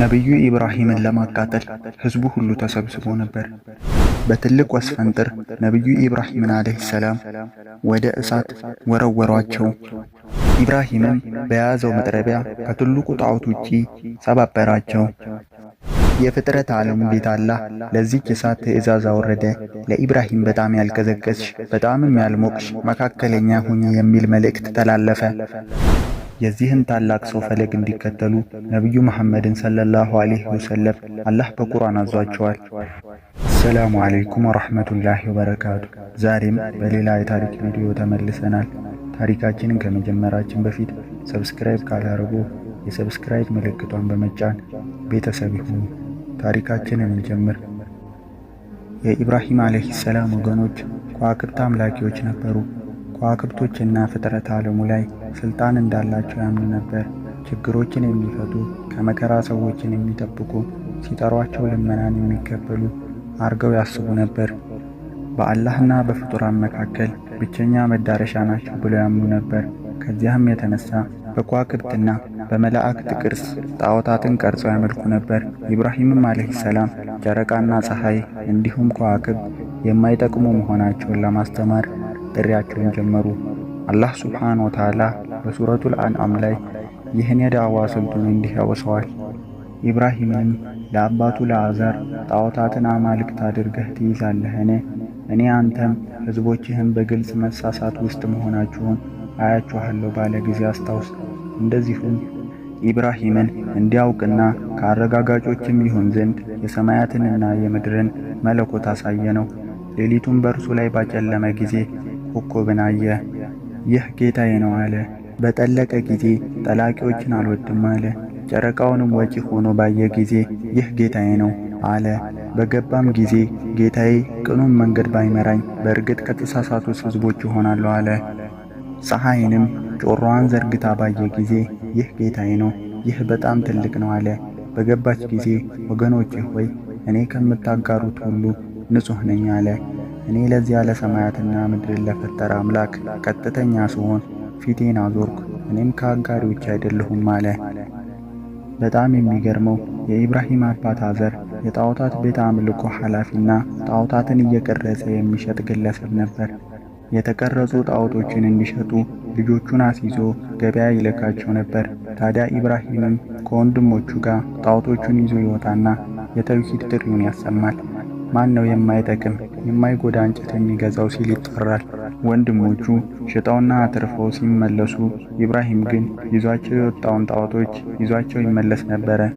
ነብዩ ኢብራሂምን ለማቃጠል ህዝቡ ሁሉ ተሰብስቦ ነበር። በትልቅ ወስፈንጥር ነብዩ ኢብራሂምን አለይሂ ሰላም ወደ እሳት ወረወሯቸው። ኢብራሂምም በያዘው መጥረቢያ ከትልቁ ጣዖት ውጪ ሰባበራቸው። የፍጥረት ዓለም ጌታ አላህ ለዚህች እሳት ትእዛዝ አወረደ። ለኢብራሂም በጣም ያልቀዘቀዝሽ በጣምም ያልሞቅሽ መካከለኛ ሁኚ የሚል መልእክት ተላለፈ። የዚህን ታላቅ ሰው ፈለግ እንዲከተሉ ነብዩ መሐመድን ሰለላሁ ዐለይሂ ወሰለም አላህ በቁርአን አዟቸዋል። አሰላሙ አለይኩም ወራህመቱላሂ ወበረካቱ። ዛሬም በሌላ የታሪክ ቪዲዮ ተመልሰናል። ታሪካችንን ከመጀመራችን በፊት ሰብስክራይብ ካላደረጉ የሰብስክራይብ ምልክቷን በመጫን ቤተሰብ ይሁኑ። ታሪካችንን እንጀምር። የኢብራሂም አለይሂ ሰላም ወገኖች ከዋክብት አምላኪዎች ነበሩ። ከዋክብቶችና ፍጥረት ዓለሙ ላይ ስልጣን እንዳላቸው ያምኑ ነበር። ችግሮችን የሚፈቱ ከመከራ ሰዎችን የሚጠብቁ ሲጠሯቸው ልመናን የሚቀበሉ አርገው ያስቡ ነበር። በአላህና በፍጡራን መካከል ብቸኛ መዳረሻ ናቸው ብለው ያምኑ ነበር። ከዚያም የተነሳ በከዋክብትና በመላእክት ቅርጽ ጣዖታትን ቀርጸው ያመልኩ ነበር። ኢብራሂምም አለይሂ ሰላም ጨረቃና ፀሐይ እንዲሁም ከዋክብት የማይጠቅሙ መሆናቸውን ለማስተማር ጥሪያቸውን ጀመሩ። አላህ ሱብሓነሁ ወተዓላ በሱረቱል አንዓም ላይ ይህን የዳዕዋ ስልቱን እንዲህ ያወሰዋል። ኢብራሂምም ለአባቱ ለአዛር ጣዖታትን አማልክት አድርገህ ትይዛለህን? እኔ አንተም ሕዝቦችህም በግልጽ መሳሳት ውስጥ መሆናችሁን አያችኋለሁ ባለ ጊዜ አስታውስ። እንደዚሁም ኢብራሂምን እንዲያውቅና ከአረጋጋጮችም ይሆን ዘንድ የሰማያትንና የምድርን መለኮት አሳየ ነው። ሌሊቱን በእርሱ ላይ ባጨለመ ጊዜ ኮከብን አየ። ይህ ጌታዬ ነው አለ። በጠለቀ ጊዜ ጠላቂዎችን አልወድም አለ። ጨረቃውንም ወጪ ሆኖ ባየ ጊዜ ይህ ጌታዬ ነው አለ። በገባም ጊዜ ጌታዬ ቅኑን መንገድ ባይመራኝ በእርግጥ ከተሳሳቱት ሕዝቦች ይሆናሉ አለ። ፀሐይንም ጮሮዋን ዘርግታ ባየ ጊዜ ይህ ጌታዬ ነው፣ ይህ በጣም ትልቅ ነው አለ። በገባች ጊዜ ወገኖቼ ሆይ እኔ ከምታጋሩት ሁሉ ንጹሕ ነኝ አለ። እኔ ለዚያ ለሰማያትና ምድርን ለፈጠረ አምላክ ቀጥተኛ ስሆን ፊቴን አዞርኩ፣ እኔም ከአጋሪዎች አይደለሁም አለ። በጣም የሚገርመው የኢብራሂም አባት አዘር የጣዖታት ቤተ አምልኮ ኃላፊና ጣዖታትን እየቀረጸ የሚሸጥ ግለሰብ ነበር። የተቀረጹ ጣዖቶችን እንዲሸጡ ልጆቹን አስይዞ ገበያ ይልካቸው ነበር። ታዲያ ኢብራሂምም ከወንድሞቹ ጋር ጣዖቶቹን ይዞ ይወጣና የተውሂድ ጥሪውን ያሰማል። ማን ነው የማይጠቅም የማይጎዳ እንጨት የሚገዛው ሲል ይጠራል። ወንድሞቹ ሽጠውና አትርፈው ሲመለሱ ኢብራሂም ግን ይዟቸው የወጣውን ጣዖቶች ይዟቸው ይመለስ ነበረ።